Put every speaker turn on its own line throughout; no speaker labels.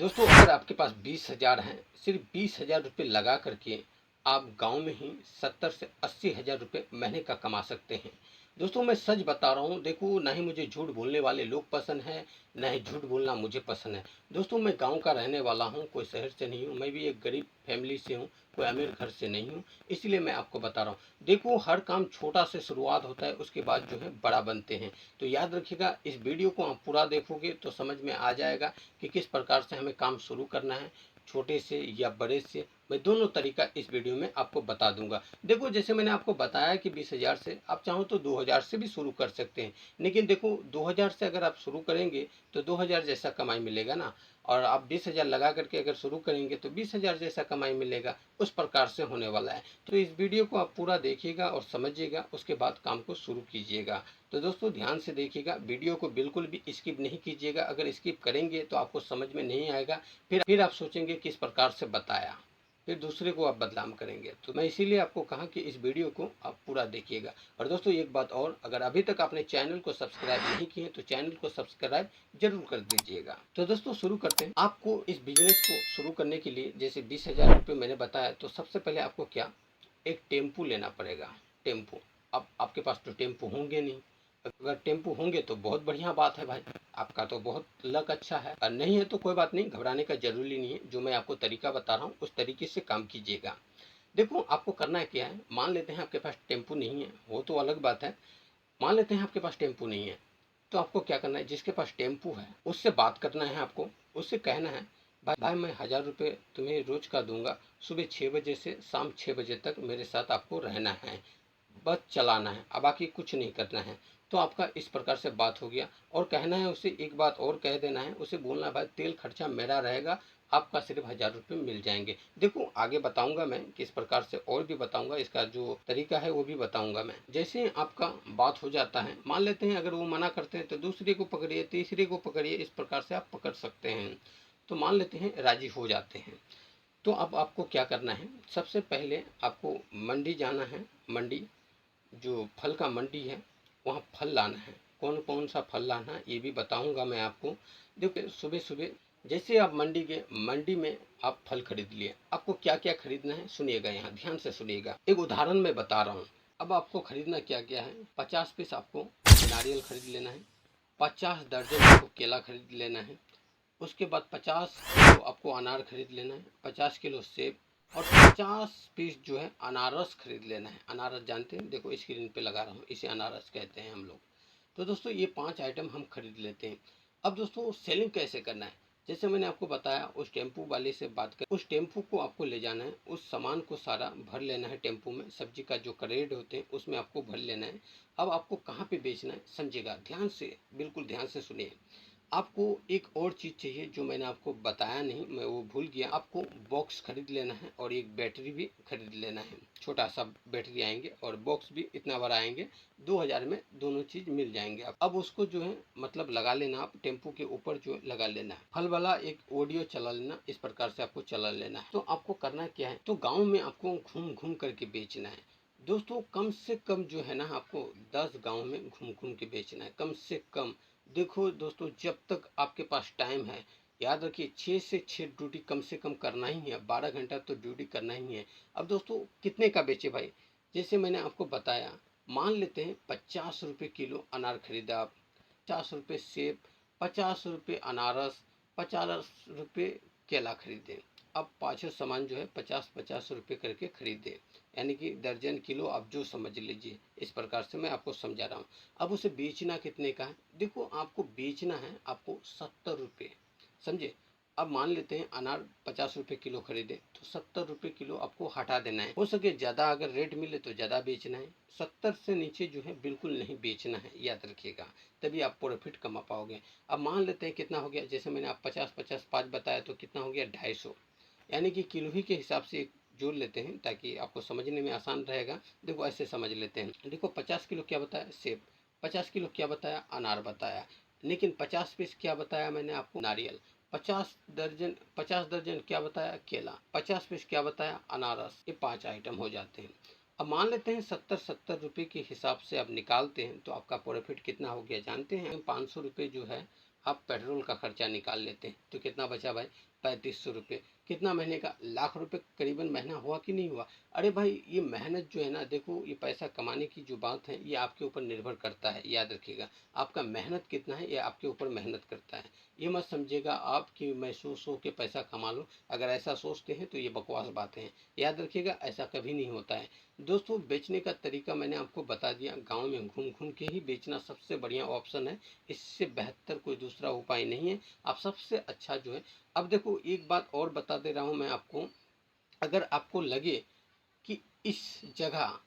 दोस्तों, अगर आपके पास 20,000 हैं, सिर्फ 20,000 रुपये लगा करके आप गांव में ही 70 से 80,000 रुपये महीने का कमा सकते हैं। दोस्तों, मैं सच बता रहा हूं, देखो, ना ही मुझे झूठ बोलने वाले लोग पसंद हैं, ना ही झूठ बोलना मुझे पसंद है। दोस्तों, मैं गांव का रहने वाला हूं, कोई शहर से नहीं हूं। मैं भी एक गरीब फैमिली से हूं, कोई अमीर घर से नहीं हूं। इसलिए मैं आपको बता रहा हूं। देखो, हर काम छोटा से शुरुआत होता है, उसके बाद जो है बड़ा बनते हैं। तो याद रखिएगा, इस वीडियो को आप पूरा देखोगे तो समझ में आ जाएगा कि किस प्रकार से हमें काम शुरू करना है, छोटे से या बड़े से। मैं दोनों तरीका इस वीडियो में आपको बता दूंगा। देखो, जैसे मैंने आपको बताया कि 20,000 से आप चाहो तो 2,000 से भी शुरू कर सकते हैं। लेकिन देखो, 2,000 से अगर आप शुरू करेंगे तो 2,000 जैसा कमाई मिलेगा ना, और आप 20,000 लगा करके अगर शुरू करेंगे तो 20,000 जैसा कमाई मिलेगा। उस प्रकार से होने वाला है। तो इस वीडियो को आप पूरा देखिएगा और समझिएगा, उसके बाद काम को शुरू कीजिएगा। तो दोस्तों, ध्यान से देखिएगा, वीडियो को बिल्कुल भी स्किप नहीं कीजिएगा। अगर स्किप करेंगे तो आपको समझ में नहीं आएगा, फिर आप सोचेंगे किस प्रकार से बताया, फिर दूसरे को आप बदनाम करेंगे। तो मैं इसीलिए आपको कहा कि इस वीडियो को आप पूरा देखिएगा। और दोस्तों, एक बात और, अगर अभी तक आपने चैनल को सब्सक्राइब नहीं किए तो चैनल को सब्सक्राइब जरूर कर दीजिएगा। तो दोस्तों, शुरू करते हैं। आपको इस बिजनेस को शुरू करने के लिए, जैसे 20,000 रुपये मैंने बताया, तो सबसे पहले आपको क्या, एक टेम्पू लेना पड़ेगा। टेम्पू। अब आपके पास तो टेम्पू होंगे नहीं। अगर टेम्पू होंगे तो बहुत बढ़िया बात है भाई, आपका तो बहुत लक अच्छा है। और नहीं है तो कोई बात नहीं, घबराने का जरूरी नहीं है। जो मैं आपको तरीका बता रहा हूँ उस तरीके से काम कीजिएगा। देखो, आपको करना है क्या है, मान लेते हैं आपके पास टेम्पू नहीं है, वो तो अलग बात है। मान लेते हैं आपके पास टेम्पू नहीं है, तो आपको क्या करना है, जिसके पास टेम्पू है उससे बात करना है। आपको उससे कहना है, भाई भाई मैं 1,000 रुपये तुम्हें रोज का दूंगा, सुबह 6 बजे से शाम 6 बजे तक मेरे साथ आपको रहना है, बस चलाना है, अब बाकी कुछ नहीं करना है। तो आपका इस प्रकार से बात हो गया। और कहना है उसे, एक बात और कह देना है उसे, बोलना है, भाई तेल खर्चा मेरा रहेगा, आपका सिर्फ 1,000 रुपये मिल जाएंगे। देखो, आगे बताऊंगा मैं किस प्रकार से, और भी बताऊंगा, इसका जो तरीका है वो भी बताऊंगा मैं। जैसे आपका बात हो जाता है, मान लेते हैं अगर वो मना करते हैं तो दूसरे को पकड़िए, तीसरे को पकड़िए, इस प्रकार से आप पकड़ सकते हैं। तो मान लेते हैं राजी हो जाते हैं। तो अब आपको क्या करना है, सबसे पहले आपको मंडी जाना है। मंडी, जो फल का मंडी है, वहाँ फल लाना है। कौन कौन सा फल लाना है ये भी बताऊंगा मैं आपको। देखिए, सुबह सुबह जैसे आप मंडी गए, मंडी में आप फल खरीद लिए। आपको क्या क्या खरीदना है सुनिएगा, यहाँ ध्यान से सुनिएगा। एक उदाहरण मैं बता रहा हूँ। अब आपको खरीदना क्या क्या है, 50 पीस आपको नारियल खरीद लेना है, 50 दर्जन आपको केला खरीद लेना है, उसके बाद 50 किलो आपको अनार खरीद लेना है, 50 किलो सेब, और 50 पीस जो है अनारस खरीद लेना है। अनारस जानते हैं, देखो स्क्रीन पे लगा रहा हूँ, इसे अनारस कहते हैं हम लोग। तो दोस्तों, ये 5 आइटम हम खरीद लेते हैं। अब दोस्तों, सेलिंग कैसे करना है, जैसे मैंने आपको बताया, उस टेम्पू वाले से बात कर, उस टेम्पू को आपको ले जाना है, उस सामान को सारा भर लेना है टेम्पू में। सब्जी का जो क्रेट होते हैं उसमें आपको भर लेना है। अब आपको कहाँ पे बेचना है समझिएगा, ध्यान से, बिल्कुल ध्यान से सुनिए। आपको एक और चीज़ चाहिए जो मैंने आपको बताया नहीं, मैं वो भूल गया। आपको बॉक्स खरीद लेना है और एक बैटरी भी खरीद लेना है। छोटा सा बैटरी आएंगे और बॉक्स भी इतना बड़ा आएंगे। 2,000 में दोनों चीज़ मिल जाएंगे। अब उसको जो है मतलब लगा लेना, आप टेम्पू के ऊपर जो लगा लेना है। फल वाला एक ऑडियो चला लेना, इस प्रकार से आपको चला लेना है। तो आपको करना क्या है, तो गाँव में आपको घूम घूम करके बेचना है। दोस्तों, कम से कम जो है ना, आपको 10 गाँव में घूम घूम के बेचना है, कम से कम। देखो दोस्तों, जब तक आपके पास टाइम है, याद रखिए, 6 से 6 ड्यूटी कम से कम करना ही है, 12 घंटा तो ड्यूटी करना ही है। अब दोस्तों, कितने का बेचे भाई, जैसे मैंने आपको बताया, मान लेते हैं 50 रुपये किलो अनार खरीदा आप, 50 रुपये सेब, 50 रुपये अनारस, 50 रुपये केला खरीदे। अब पाँचों सामान जो है 50-50 रुपये करके खरीदे, यानी कि दर्जन किलो, आप जो समझ लीजिए। इस प्रकार से मैं आपको समझा रहा हूँ। अब उसे बेचना कितने का है, देखो आपको बेचना है आपको 70 रुपये, समझे। अब मान लेते हैं अनार 50 रुपये किलो खरीदे, तो 70 रुपये किलो आपको हटा देना है। हो सके ज़्यादा अगर रेट मिले तो ज़्यादा बेचना है, 70 से नीचे जो है बिल्कुल नहीं बेचना है, याद रखिएगा, तभी आप प्रॉफिट कमा पाओगे। अब मान लेते हैं कितना हो गया, जैसे मैंने आप 50-50 5 बताया, तो कितना हो गया, 250, यानी कि किलो ही के हिसाब से जोड़ लेते हैं ताकि आपको समझने में आसान रहेगा। देखो, ऐसे समझ लेते हैं। देखो, 50 किलो क्या बताया, सेब, 50 किलो क्या बताया, अनार बताया, लेकिन 50 पीस क्या बताया मैंने आपको, नारियल, 50 दर्जन क्या बताया, केला, 50 पीस क्या बताया, अनारस। ये 5 आइटम हो जाते हैं। अब मान लेते हैं 70 रुपये के हिसाब से आप निकालते हैं, तो आपका प्रॉफिट कितना हो गया जानते हैं, 500 रुपये जो है आप पेट्रोल का खर्चा निकाल लेते हैं तो कितना बचा भाई, 3500 रुपये। कितना महीने का, लाख रुपए करीबन महीना हुआ कि नहीं हुआ। अरे भाई ये मेहनत जो है ना, देखो ये पैसा कमाने की जो बात है ये आपके ऊपर निर्भर करता है, याद रखिएगा। आपका मेहनत कितना है ये आपके ऊपर मेहनत करता है। ये मत समझिएगा आप कि मैं सो के पैसा कमा लूँ, अगर ऐसा सोचते हैं तो ये बकवास बातें हैं, याद रखिएगा ऐसा कभी नहीं होता है। दोस्तों बेचने का तरीका मैंने आपको बता दिया, गाँव में घूम घूम के ही बेचना सबसे बढ़िया ऑप्शन है, इससे बेहतर कोई दूसरा उपाय नहीं है। आप सबसे अच्छा जो है, अब देखो एक बात और बता दे रहा हूँ मैं आपको, अगर आपको लगे कि इस जगह,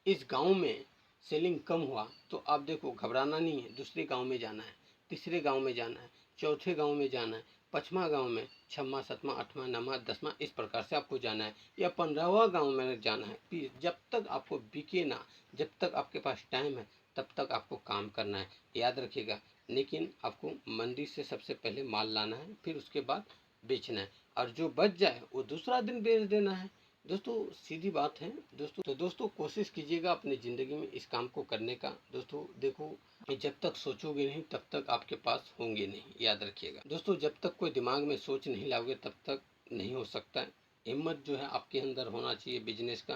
इस गांव में सेलिंग कम हुआ तो आप देखो घबराना नहीं है, दूसरे गांव में जाना है, तीसरे गांव में जाना है, चौथे गांव में जाना है, पाँचवा गांव में, छठवां सातवां आठवां नौवां दसवां, इस प्रकार से आपको जाना है, या 15वां गांव में जाना है। फिर जब तक आपको बिके ना, जब तक आपके पास टाइम है तब तक आपको काम करना है, याद रखिएगा। लेकिन आपको मंडी से सबसे पहले माल लाना है, फिर उसके बाद बेचना है, और जो बच जाए वो दूसरा दिन बेच देना है। दोस्तों सीधी बात है दोस्तों। तो दोस्तों कोशिश कीजिएगा अपनी ज़िंदगी में इस काम को करने का। दोस्तों देखो, जब तक सोचोगे नहीं तब तक आपके पास होंगे नहीं, याद रखिएगा दोस्तों। जब तक कोई दिमाग में सोच नहीं लाओगे तब तक नहीं हो सकता है। हिम्मत जो है आपके अंदर होना चाहिए बिजनेस का।